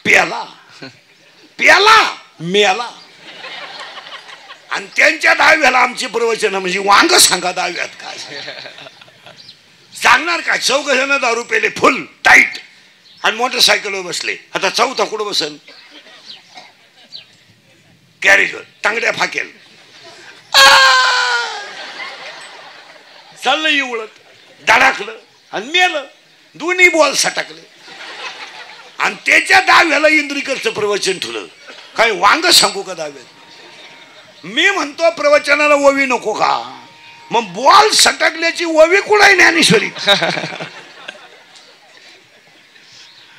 प्याला प्याला मेला. आणि त्यांच्या 10व्याला आमची प्रवचन म्हणजे वांग सांगा 10व्यात काय सांगणार काय. 4 जण दारू पेले फुल टाईट आणि मोटरसायकलवर बसले. आता 4था कुठं बसल? कॅरेजवर तांगड्या फाकेल चाललं एवढत धडाकलं आणि मेलं. दोन्ही बॉल सटकले. आणि त्याच्या 10व्याला इंद्रिकरचं प्रवचन ठेवलं. काय वांग सांगू का 10व्यात? मी म्हणतो प्रवचनाला ओवी नको का? मग बॉल सटकल्याची ओवी कुठे ज्ञानेश्वरी?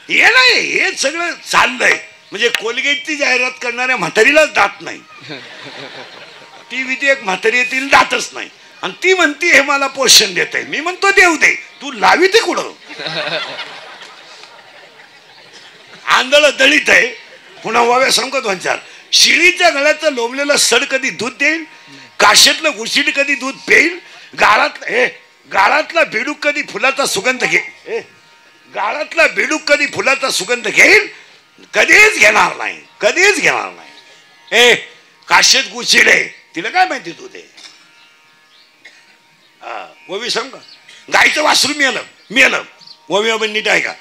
हे नाही हे सगळं चाललंय. म्हणजे कोलगेटची जाहिरात करणाऱ्या म्हातारीलाच दात नाही. टीव्हीत एक म्हातारी येतील दातच नाही आणि ती म्हणती हे मला पोषण देत आहे. मी म्हणतो देऊ दे, तू लावी ते कुठं? आंधळ दळीत आहे. पुन्हा वाव्या सांगतो 2-4. शिळीच्या गळ्याचं लोंबलेलं सड कधी दूध देईल, काशेतलं घुशीड कधी दूध पेईल, गाळातला बेडूक कधी फुलाचा सुगंध घेईल, गाळातला बेडूक कधी फुलाचा सुगंध घेईल, कधीच घेणार नाही, कधीच घेणार नाही. काशेत घुशीड आहे तिला काय माहिती तू ते? ओवी सांग का? गायचं वासरू मेलं मेलं. ओवी आपण नीट आहे का?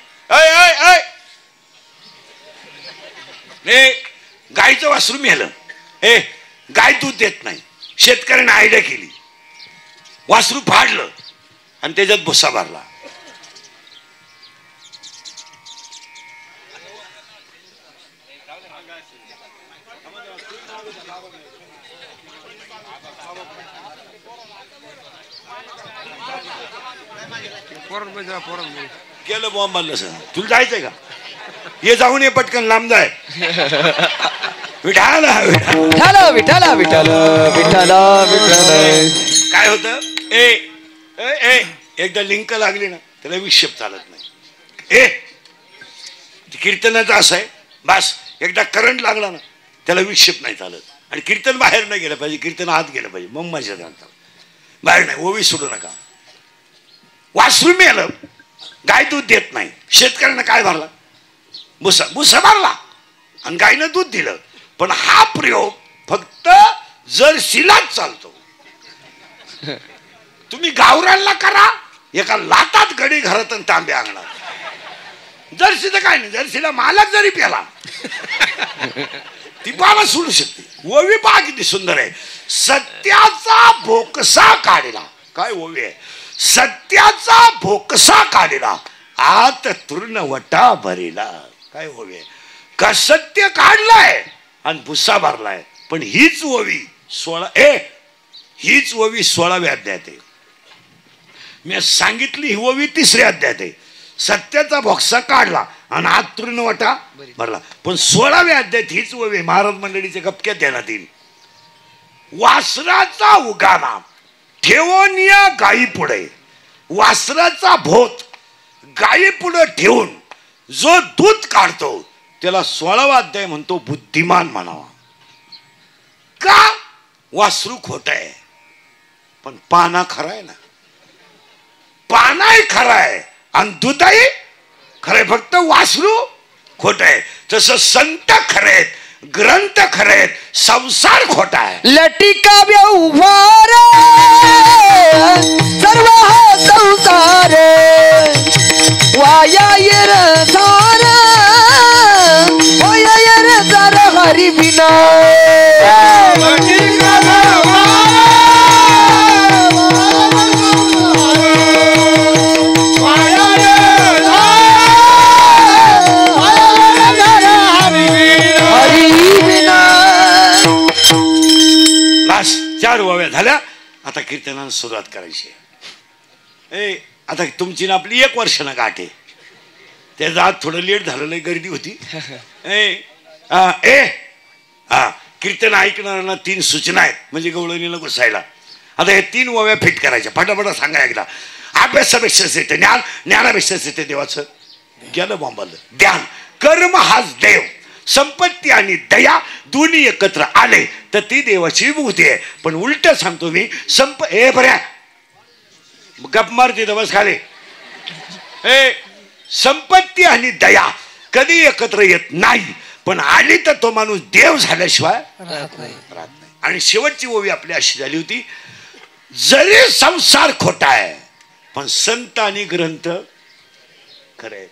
गायचं वासरू मेलं. गाय दूध देत नाही. शेतकऱ्याने आयडिया केली, वासरू फाडलं आणि त्याच्यात भुसा भरला. गेलं बॉम्ब मारलं. सर तुला जायचंय का? ये जाऊन ये पटकन लांब जाय. विठाला विठाला विठाला विठाला विठाला विठाला. काय होतं? एकदा लिंक लागली ना त्याला विक्षेप चालत नाही. कीर्तनाचं असं आहे बस, एकदा करंट लागला ना त्याला विक्षेप नाही चालत. आणि कीर्तन बाहेर नाही गेलं पाहिजे, कीर्तन आत गेलं पाहिजे, मग मजा जाणतात. बाहेर नाही. ओवी सोडू नका. वासरू मेलं, गाय दूध देत नाही. शेतकऱ्यानं काय भरला? भुसा. भुसा भरला आणि गायनं दूध दिलं. पण हा प्रयोग फक्त जर्सीलाच चालतो. तुम्ही गावरानला करा, एका लातात गडी घरात आणि तांबे अंगणात. जर्सीचं काय नाही. जर्सीला मालक जरी प्याला ती पाला सोडू शकते. ओवी पहा किती सुंदर आहे. सत्याचा भोकसा काढला. काय ओवी आहे? सत्याचा भोकसा काढला आत तृण वटा भरेला. काय ओवी आहे? का सत्य काढलाय आणि भुसा भरलाय. पण हीच ओवी 16व्या अध्यायात आहे. मी सांगितली ही ओवी 3ऱ्या अध्यायात आहे. सत्याचा भोकसा काढला आणि आत तृण वटा भरला. पण 16व्या अध्यायात हीच ओवी महाराज मंडळीच्या गपक्यात देण्यात येईल. वासराचा उगाना ठेवून या गायी पुढे, वासराचा भोत गायी पुढे ठेवून जो दूध काढतो त्याला 16वा अध्याय म्हणतो बुद्धिमान म्हणावा. का? वासरू खोट आहे पण पाना खरा आहे ना. पानाही खरा आहे आणि दूधही खरंय, फक्त वासरू खोट आहे. तसं संत खरेत, ग्रंथ खरेत, संसार खोटा आहे. लटिका व्यवहार सर्व हा संसार वाया सार वाया सार हरी बिना. चार ओव्या झाल्या. आता कीर्तनाला सुरुवात करायची. आता तुमची ना आपली 1 वर्षानं गाठ आहे. त्याचं आज थोडं लेट झालं, गर्दी होती. कीर्तन ऐकणाऱ्यांना 3 सूचना आहेत म्हणजे गवळणीला घुसायला. आता हे 3 ओव्या फिट करायच्या. फटाफटा सांगा एकदा. अभ्यासापेक्षा येते ज्ञान, ज्ञानापेक्षा येते देवाचं. गेलं बॉम्बाला. ध्यान कर्म हाच देव. संपत्ती आणि दया दोन्ही एकत्र आले तर ती देवाची विभूती आहे. पण उलट सांगतो मी, बऱ्या गप मार तिथं बस खाली. संपत्ती आणि दया कधी एकत्र येत नाही, पण आली तर तो माणूस देव झाल्याशिवाय राहत नाही. आणि शेवटची ओवी आपली अशी झाली होती, जरी संसार खोटा आहे पण संत आणि ग्रंथ खरे.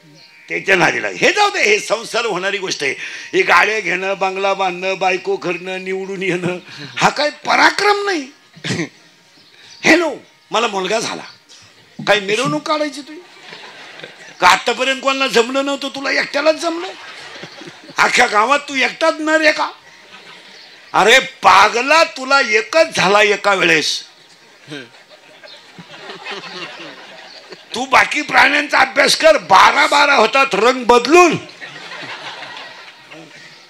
त्याच्या नादीला हे जाऊ दे, हे संसार होणारी गोष्ट आहे. हे गाड्या घेणं, बंगला बांधणं, बायको करणं, निवडून येणं, हा काय पराक्रम नाही. हॅलो, मला मुलगा झाला, काय मिरवणूक काढायची तुझी का? आतापर्यंत कोणाला जमलं नव्हतं, तुला एकट्यालाच जमलं. अख्ख्या गावात तू एकटाच नर आहे का? अरे पागला, तुला एकच झाला एका वेळेस. तू बाकी प्राण्यांचा अभ्यास कर, 12 होतात रंग बदलून,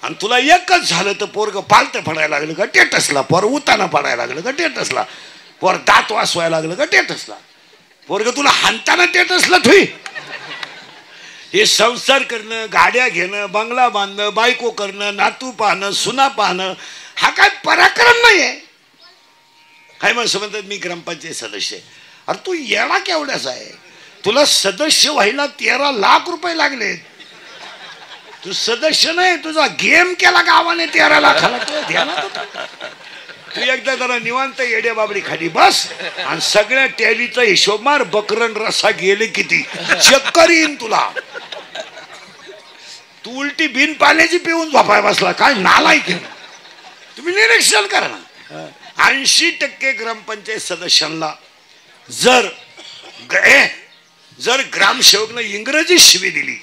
आणि तुला एकच झालं तर पोरग पालत पडायला लागलं का टेटसला, पोर उताना पडायला लागलं का टेटसला, पोर दात वासवायला लागलं का टेटसला, पोरग तुला हाणताना टेटसला ठुई. हे संसार करणं, गाड्या घेणं, बंगला बांधणं, बायको करणं, नातू पाहणं, सुना पाहणं, हा काय पराक्रम नाहीये. काय म्हणून म्हणतात मी ग्रामपंचायत सदस्य आहे. अरे तू येणा केवढ्याच आहे, तुला सदस्य व्हायला 13 लाख रुपये लागले. तू सदस्य नाही, तुझा गेम केला गावाने 13 लाखाला. तू एकदा जरा निवांत येड्या बाबडी खाली बस आणि सगळ्या टॅलीचा हिशोब मार. बकरन रसा गेले किती, चक्कर येईन तुला. तू उलटी बिन पाण्याची पिऊन झोपाय बसला, काय नालायक. तुम्ही निरीक्षण करा ना, 80% ग्रामपंचायत सदस्यांना जर ग्रामसेवकनं इंग्रजी शिवी दिली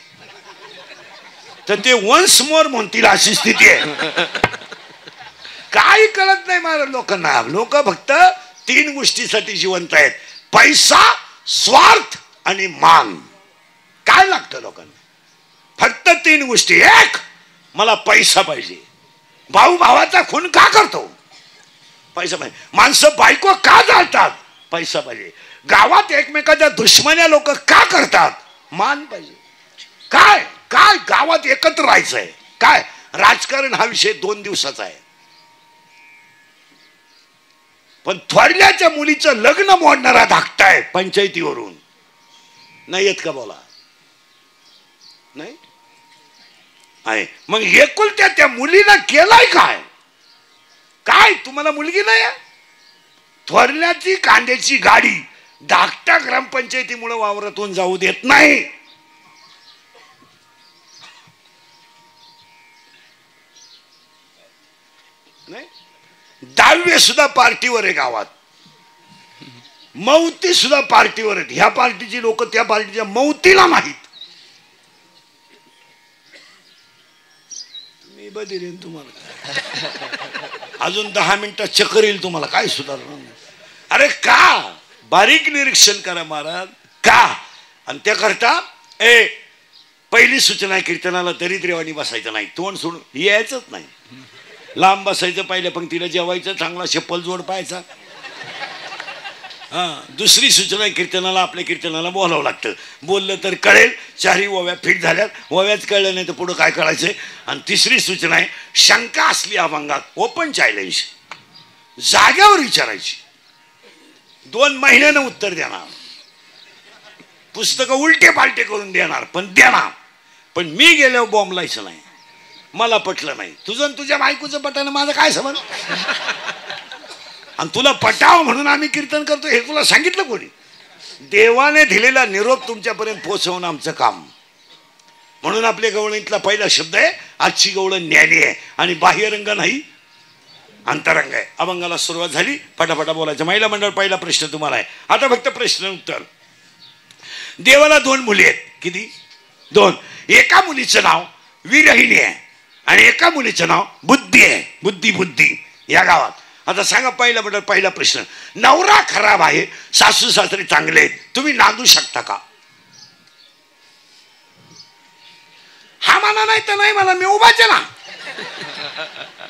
तर ते वन्स मोर म्हणतील, अशी स्थिती आहे. काही कळत नाही मला लोकांना. लोक फक्त 3 गोष्टीसाठी जिवंत आहेत, पैसा, स्वार्थ आणि मान. काय लागतं लोकांना? फक्त 3 गोष्टी. एक, मला पैसा पाहिजे. भाऊ भावाचा खून का करतो? पैसा पाहिजे. माणसं बायको का जाळतात? पैसा पाहिजे. गावात एकमेकाच्या दुश्मन्या लोक का करतात? मान पाहिजे. काय काय गावात एकत्र राहायचंय. काय राजकारण हा विषय 2 दिवसाचा आहे. पण थोरल्याच्या मुलीचं लग्न मोडणारा धाकटाय पंचायतीवरून. नाही येत का बोला? नाही आहे. मग एकुलत्या त्या मुलीला केलाय काय? काय तुम्हाला मुलगी नाही? थोरल्याची कांद्याची गाडी धाकटा ग्रामपंचायतीमुळे वावरातून जाऊ देत नाही. नाही 10वे सुद्धा पार्टीवर आहे गावात. मौती सुद्धा पार्टीवर आहेत. ह्या पार्टीची लोक त्या पार्टीच्या मौतीला नाहीत. मी बदिरेन तुम्हाला अजून 10 मिनिटात चक्कर येईल तुम्हाला. काय सुधारणा? अरे का? बारीक निरीक्षण करा महाराज. का? आणि त्याकरता पहिली सूचना कीर्तनाला दरिद्रवाणी बसायचं नाही, तोंड सोडून यायचंच नाही. लांब बसायचं, पहिल्या पंक्तीला जेवायचं, चांगला चप्पल जोड पाहायचा. दुसरी सूचना कीर्तनाला आपल्या कीर्तनाला बोलावं लागतं. बोललं तर कळेल. 4 ओव्या फिट झाल्यात, ओव्याच कळलं नाही तर पुढं काय कळायचंय. आणि तिसरी सूचना आहे, शंका असली अभंगात ओपन चॅलेंज, जाग्यावर विचारायची. 2 महिन्यानं उत्तर देणार. पुस्तकं उलटे पालटे करून देणार, पण देणार. पण मी गेल्यावर बॉम्बलायचं नाही. मला पटलं नाही. तुझं आणि तुझ्या बायकोचं पटानं माझं काय संबंध? आणि तुला पटाव म्हणून आम्ही कीर्तन करतो हे तुला सांगितलं कोणी? देवाने दिलेला निरोप तुमच्यापर्यंत पोहोचवणं आमचं काम. म्हणून आपल्या गवळणीतला पहिला शब्द आहे, आजची गवळण न्याली आहे आणि बाह्यरंग नाही, अंतरंग आहे. अभंगाला सुरुवात झाली, पटापटा बोलायचं. महिला मंडळ पहिला प्रश्न तुम्हाला आहे. आता फक्त प्रश्न उत्तर. देवाला 2 मुली आहेत. किती? 2. एका मुलीचं नाव विरहिणी आहे आणि एका मुलीचं नाव बुद्धी आहे. बुद्धी या गावात. आता सांगा पहिला मंडळ पहिला प्रश्न. नवरा खराब आहे, सासू सासरे चांगले आहेत, तुम्ही नांदू शकता का? हा म्हणा नाही तर नाही मला, मी उभाच आहे ना.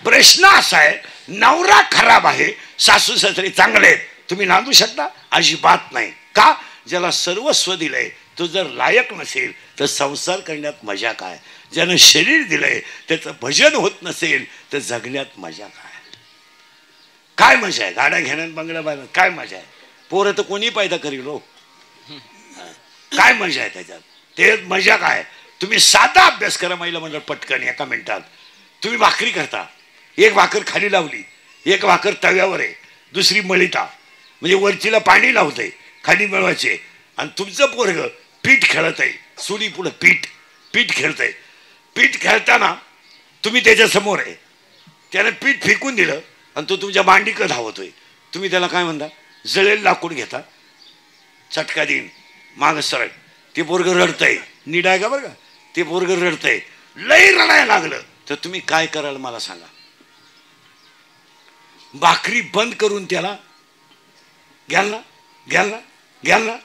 प्रश्न असा आहे, नवरा खराब आहे, सासू सासरे चांगले आहेत, तुम्ही नांदू शकता? अजिबात नाही. का? ज्याला सर्वस्व दिलंय तो जर लायक नसेल तर संसार करण्यात मजा काय? ज्यानं शरीर दिलंय त्याचं भजन होत नसेल तर जगण्यात मजा काय? काय मजा आहे? गाड्या घेण्यात, बंगला बांधण्यात काय मजा आहे? पोरं तर कोणी पैदा करील हो. काय मजा आहे त्याच्यात? ते मजा काय? तुम्ही साधा अभ्यास करा महिला मंडळ पटकन एका मिनिटात. तुम्ही भाकरी करता, एक भाकर खाली लावली, एक भाकर तव्यावर आहे, दुसरी मळीता, म्हणजे वरचीला पाणी लावतंय, खाली मिळवायचे, आणि तुमचं पोरग पीठ खेळत आहे, सुडी पुढं पीठ खेळतंय. पीठ खेळताना तुम्ही त्याच्या समोर आहे, त्याने पीठ फेकून दिलं आणि तो तुमच्या मांडीकडे धावतोय. तुम्ही त्याला काय म्हणता? जळेल लाकूड घेता, चटका देईन, माग सरळ. ते पोरग रडतंय, नीट आहे का बरं का? ते पोरग रडतंय, लई रडायला लागलं तर तुम्ही काय कराल मला सांगा? भाकरी बंद करून त्याला घ्याल ना,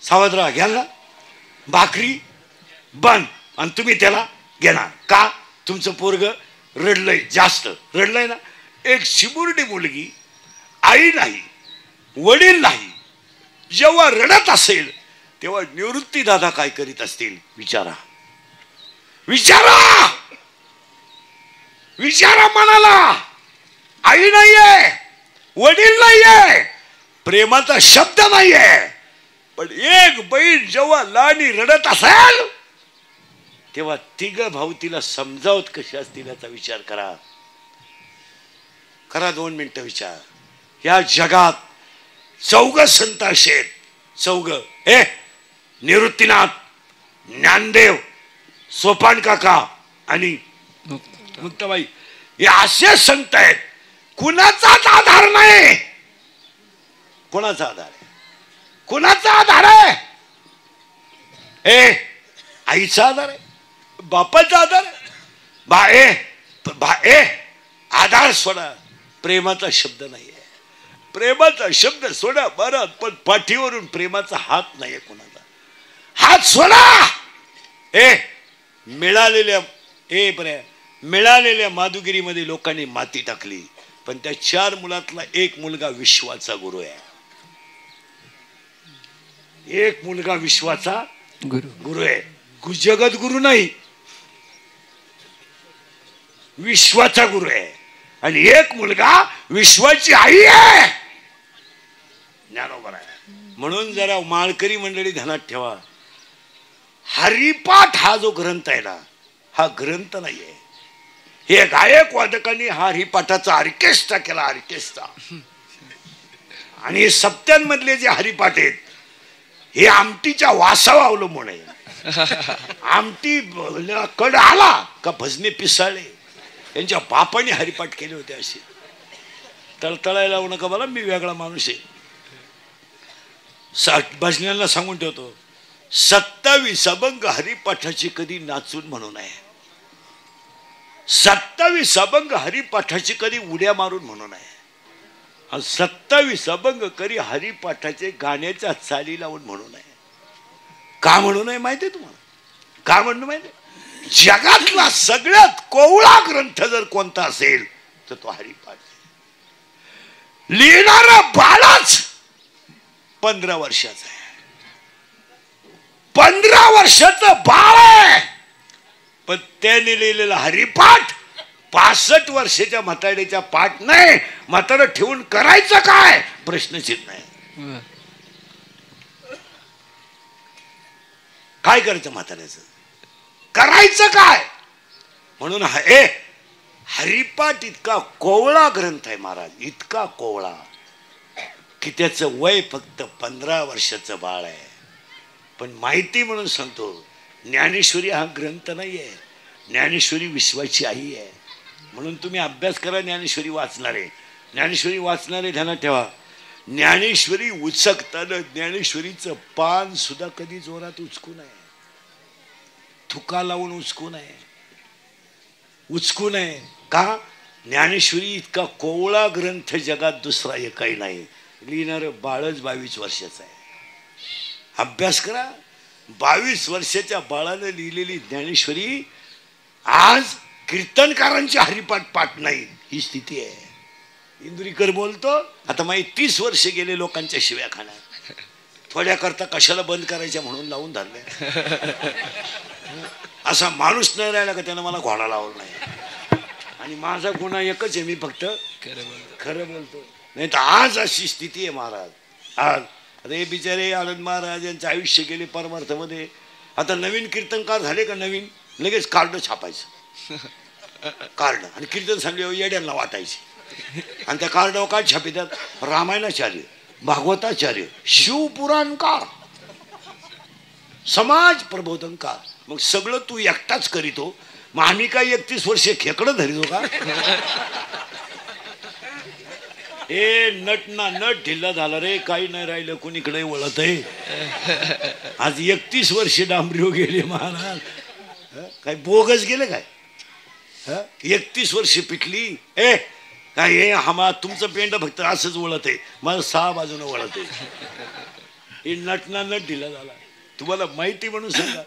सावध राहा, घ्याल ना, भाकरी बंद, आणि तुम्ही त्याला घेणार का? तुमचं पोरग रडलंय, जास्त रडलंय ना. एक शिमुरडी मुलगी, आई नाही, वडील नाही, जेव्हा रडत असेल तेव्हा निवृत्ती दादा काय करीत असतील? विचारा मनाला. आई नाहीये, वडील नाहीये, प्रेमाचा शब्द नाहीये, पण एक बहीण जेव्हा लहानी रडत असेल तेव्हा तिघ भाऊ तिला समजावत कशी असतील याचा विचार करा. 2 मिनिटं विचार. या जगात 4 संत असेल, 4, निवृत्तीनाथ, ज्ञानदेव, सोपान काका आणि मुक्ताबाई, हे असे संत आहेत. कुणाचाच आधार नाही. कोणाचा आधार आहे? कुणाचा आधार आहे? आईचा आधार आहे, बापाचा आधार आहे. आधार सोडा, प्रेमाचा शब्द नाही आहे. प्रेमाचा शब्द सोडा बरं, पण पाठीवरून प्रेमाचा हात नाहीये कोणाचा. हात सोडा. मिळालेल्या माधुगिरीमध्ये लोकांनी माती टाकली, पण त्या 4 मुलातला एक मुलगा विश्वाचा गुरु आहे. एक मुलगा विश्वाचा गुरु आहे. जगत गुरु नाही, विश्वाचा गुरु आहे. आणि एक मुलगा विश्वाची आई आहे, ज्ञानोबा आहे. म्हणून जरा माळकरी मंडळी ध्यानात ठेवा, हरिपाठ हा जो ग्रंथ आहे ना, हा ग्रंथ नाहीये. हे गायक वादकांनी हा हरिपाठाचा ऑर्केस्ट्रा केला, ऑर्केस्ट्रा. आणि सप्त्यांमधले जे हरिपाठ आहेत हे आमटीच्या वासावर अवलंबून आहे. आमटी कड आला का भजने पिसाळे. त्यांच्या बापाने हरिपाठ केले होते. असे तळतळायला लावू नका मला, मी वेगळा माणूस आहे. भजन्यांना सांगून ठेवतो, 27 अभंग हरिपाठाची कधी नाचून म्हणू नये. 27 अभंग हरिपाठाची कधी उड्या मारून म्हणू नये. 27 अभंग कधी हरिपाठाचे गाण्याच्या चाली लावून म्हणू नये. का म्हणू नये माहितीये तुम्हाला? का म्हणू माहिती? जगातला सगळ्यात कोवळा ग्रंथ जर कोणता असेल तर तो हरिपाठ. लिहिणारा बाळच 15 वर्षाचा आहे. 15 वर्षाचं बाळ आहे, पण त्याने लिहिलेला हरिपाठ 65 वर्षाच्या म्हाताड्याच्या पाठ नाही. म्हातारं ठेवून करायचं काय प्रश्नच येत नाही. काय करायचं म्हाताऱ्याचं? करायचं काय? म्हणून हरिपाठ इतका कोवळा ग्रंथ आहे महाराज, इतका कोवळा की त्याचं वय फक्त 15 वर्षाचं बाळ आहे. पण माहिती म्हणून सांगतो, ज्ञानेश्वरी हा ग्रंथ नाही आहे. ज्ञानेश्वरी विश्वाची आई आहे. म्हणून तुम्ही अभ्यास करा, ज्ञानेश्वरी वाचणारे. ज्ञानेश्वरी वाचणारे ध्यानात ठेवा, ज्ञानेश्वरी उचकताना ज्ञानेश्वरीचं पान सुद्धा कधी जोरात उचकू नये, थुका लावून उचकू नये. का? ज्ञानेश्वरी इतका कोवळा ग्रंथ जगात दुसरा एकही नाही. लिहिणारं बाळच 22 वर्षाचं आहे. अभ्यास करा. 22 वर्षाच्या बाळानं लिहिलेली ज्ञानेश्वरी आज कीर्तनकारांचे हरिपाठ पाठ नाही, ही स्थिती आहे. इंदुरीकर बोलतो, आता माझी 30 वर्ष गेले लोकांच्या शिव्या खाण्यात, थोड्या करता कशाला बंद करायच्या म्हणून लावून धरले. असा माणूस नाही राहिला का त्यानं मला घोडा लावला नाही. आणि माझा गुन्हा एकच आहे, मी फक्त खरं बोलतो. नाही तर आज अशी स्थिती आहे महाराज. आज अरे बिचारे आनंद महाराज यांचं आयुष्य गेले परमार्थमध्ये. आता नवीन कीर्तनकार झाले का नवीन लगेच कार्ड छापायचं कार्ड आणि कीर्तन सांगले येड्यांना वाटायचे आणि त्या कार्डावर काय छापितात रामायणाचार्य भागवताचार्य शिवपुराणकार समाज प्रबोधनकार. मग सगळं तू एकटाच करीतो मग आम्ही काय 31 वर्षे खेकडं धरितो का? ए नट ना नट ढिल्ला झाला रे काही नाही राहिलं कोणीकडे वळत आहे. आज 31 वर्षे डांबरीव गेले महाराज काय बोगस गेले काय 31 वर्षे पिटली. ए काय हे हमा तुमचं पेंड फक्त असंच वळत आहे माझं 6 बाजूनं वळत आहे. हे नटना नट ढिला झाला. तुम्हाला माहिती म्हणून सांगा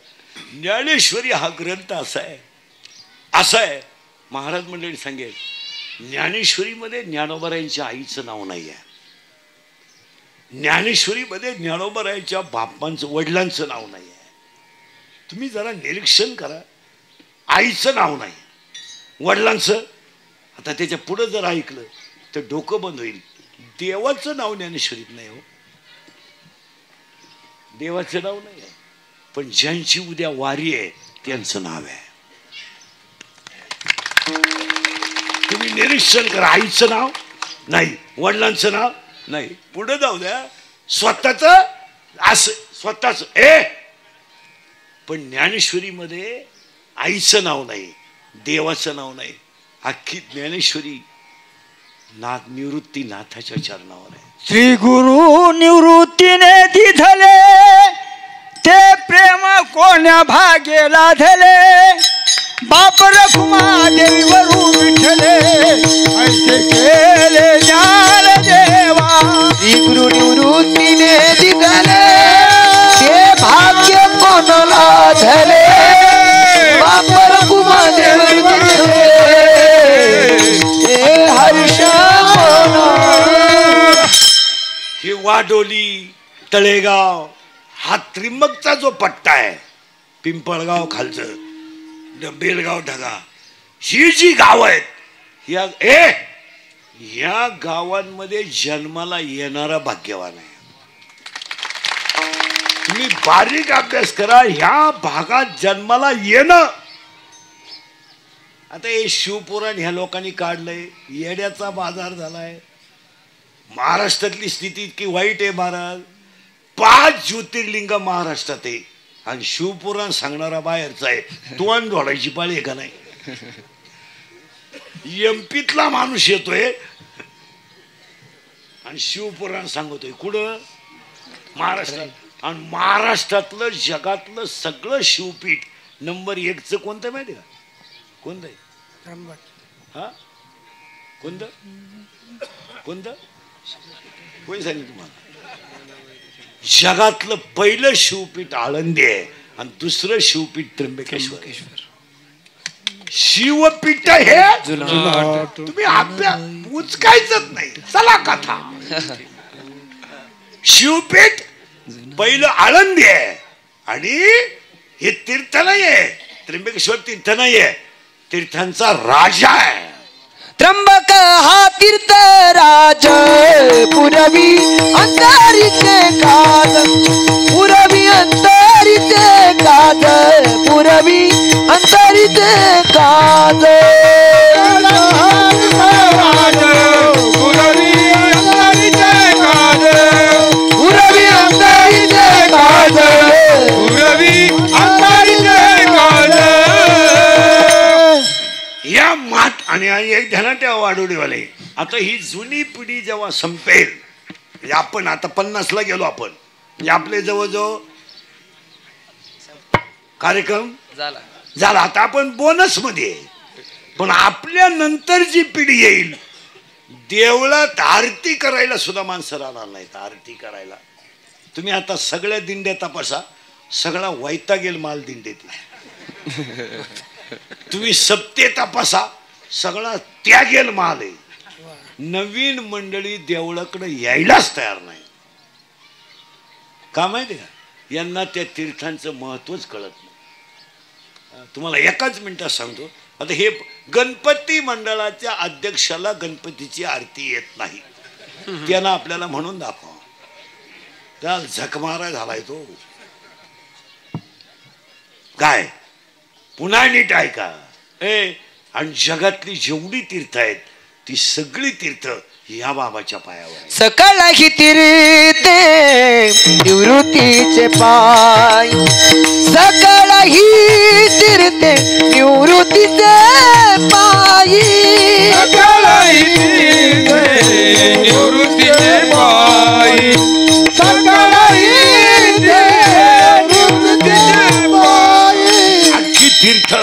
ज्ञानेश्वरी हा ग्रंथ असा आहे महाराज मंडळी सांगेल ज्ञानेश्वरीमध्ये ज्ञानोबारायांच्या आईचं नाव नाही आहे. ज्ञानेश्वरीमध्ये ज्ञानोबारायांच्या बापांचं वडिलांचं नाव नाही आहे. तुम्ही जरा निरीक्षण करा आईचं नाव नाही वडिलांचं. आता त्याच्या पुढं जर ऐकलं तर डोकं बंद होईल. देवाचं नाव ज्ञानेश्वरीत नाही हो देवाचं नाव नाही आहे पण ज्यांची उद्या वारी आहे त्यांचं नाव आहे. तुम्ही निरीक्षण करा आईचं नाव नाही वडिलांचं नाव नाही पुढे जाऊ द्या स्वतःच असं स्वतःच पण ज्ञानेश्वरीमध्ये आईचं नाव नाही देवाचं नाव नाही. अख्खी ज्ञानेश्वरी नाथ निवृत्ती नाथाच्या चरणावर आहे. श्री गुरु निवृत्तीने दिधले ते प्रेम कोण्या भागेला धले बाप रखुमा देवीवरू विठले ऐसे केले ज्ञान देवा. श्री गुरु निवृत्तीने दिधले ते भाग्य कोणाला धले बाप रखुमा देवीवरू हर्ष हे वाडोली तळेगाव हा त्रिंबकचा जो पट्टा आहे पिंपळगाव खालचं बेलगाव ढगा ही जी गाव आहेत या गावांमध्ये जन्माला येणारा भाग्यवान आहे. तुम्ही बारीक अभ्यास करा ह्या भागात जन्माला येणं. आता हे शिवपुराण ह्या लोकांनी काढलंय येड्याचा बाजार झालाय. महाराष्ट्रातली स्थिती इतकी वाईट आहे महाराज 5 ज्योतिर्लिंग महाराष्ट्रात आहे आणि शिवपुराण सांगणारा बाहेरचा आहे. तोंड जोडायची पाळी आहे का नाही. एमपीतला माणूस येतोय आणि शिवपुराण सांगतोय कुठं महाराष्ट्रात. आणि महाराष्ट्रातलं जगातलं सगळं शिवपीठ नंबर 1चं कोणतं माहिती का कोणतं आहे हा कोणतं कोणतं कोणी सांगितलं तुम्हाला. जगातलं पहिलं शिवपीठ आळंदी आहे आणि दुसरं शिवपीठ त्र्यंबकेश्वर. शिवपीठ हे तुम्ही अभ्यास उचकायचंच नाही. चला कथा शिवपीठ पहिलं आळंदी आहे आणि हे तीर्थ नाही आहे त्र्यंबकेश्वर तीर्थ नाही आहे तीर्थांचा राजा आहे. त्र्यंबक हा तीर्थ राज पुरवी अंतरिते काज पुरवी अंतरिते काज पुरवी अंतरिते काज पुरवी अंतरिते काज या मात आणि एक ध्यानात ठेवा वाडोडीवाले. आता ही जुनी पिढी जेव्हा संपेल म्हणजे आपण आता 50ला गेलो आपण म्हणजे आपले जवळजवळ कार्यक्रम झाला आता आपण बोनस मध्ये. पण आपल्या नंतर जी पिढी येईल देवळात आरती करायला सुद्धा माणसं राहणार नाहीत. आरती करायला तुम्ही आता सगळ्या दिंड्या तपासा सगळा वैतागेल माल दिंडीत. तुम्ही सप्ते तपासा सगळा त्यागेल माल आहे. नवीन मंडळी देवळाकडे यायलाच तयार नाही. का माहिती का यांना त्या तीर्थांचं महत्वच कळत नाही. तुम्हाला एकाच मिनिटात सांगतो. आता हे गणपती मंडळाच्या अध्यक्षाला गणपतीची आरती येत नाही त्यांना आपल्याला म्हणून दाखवा. त्या झकमारा झालाय तो. काय पुन्हा नीट ऐका. आणि जगातली जेवढी तीर्थ आहेत ती सगळी तीर्थ या बाबाच्या पायावर आहे. सकळ ही तीर्थे निवृत्तीचे पाय, सकळ ही तीर्थे निवृत्तीचे पायी, सकळ ही तीर्थे निवृत्तीचे पायी, सकळ ही निवृत्तीचे पायी. अख्खी तीर्थ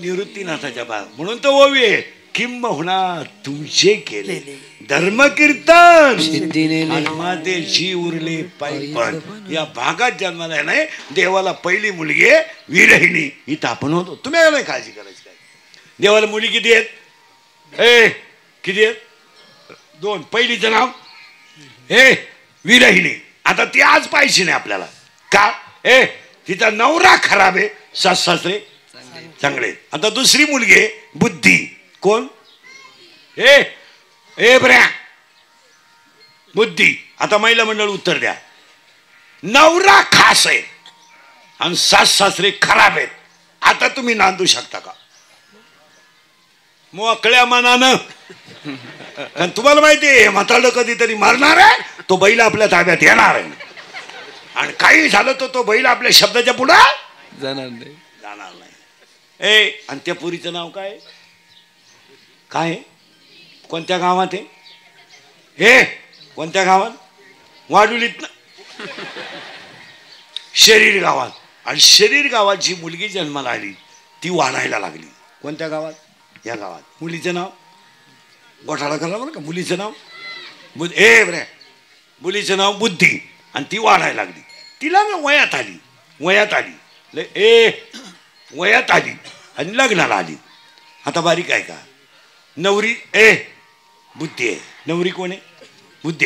निवृत्तीनाथाच्या पाया. म्हणून तो ओवी आहे, किंबहुना तुमचे केले धर्मकीर्तन माझे जी उरले पायपण. या भागात जन्माला नाही देवाला पहिली मुलगी आहे विरहिणी. इथं आपण होतो. तुम्ही नाही काळजी करायची काय. देवाला मुली किती आहेत? किती आहेत? 2. पहिलीचं नाव विरहिणी. आता ती आज पाहिजे नाही आपल्याला का? तिचा नवरा खराब आहे, सासरे चांगले. आता दुसरी मुलगी आहे बुद्धी. कोण? बऱ्या बुद्धी. आता महिला मंडळ उत्तर द्या. नवरा खास आहे आणि सासरे खराब आहेत. आता तुम्ही नांदू शकता का? मोकळ्या मनानं. कारण तुम्हाला माहिती आहे म्हातारं कधीतरी मरणार आहे, तो बैल आपल्या ताब्यात येणार आहे. आणि काही झालं तर तो बैल आपल्या शब्दाच्या पुढे जाणार नाही. आणि त्या पुरीचं नाव काय? काय? कोणत्या गावात आहे? कोणत्या गावात? वाडुलीत ना. शरीर गावात. आणि शरीर गावात जी मुलगी जन्माला आली ती वाढायला लागली. कोणत्या गावात? या गावात. मुलीचं नाव गोठाळा करा बरं का. मुलीचं नाव बरे मुलीचं नाव बुद्धी. आणि ती वाढायला लागली. तिला ना वयात आली वयात आली आणि लग्नाला आली. आता बारीक आहे का? नवरी बुद्धी आहे. नवरी कोण आहे? बुद्धी.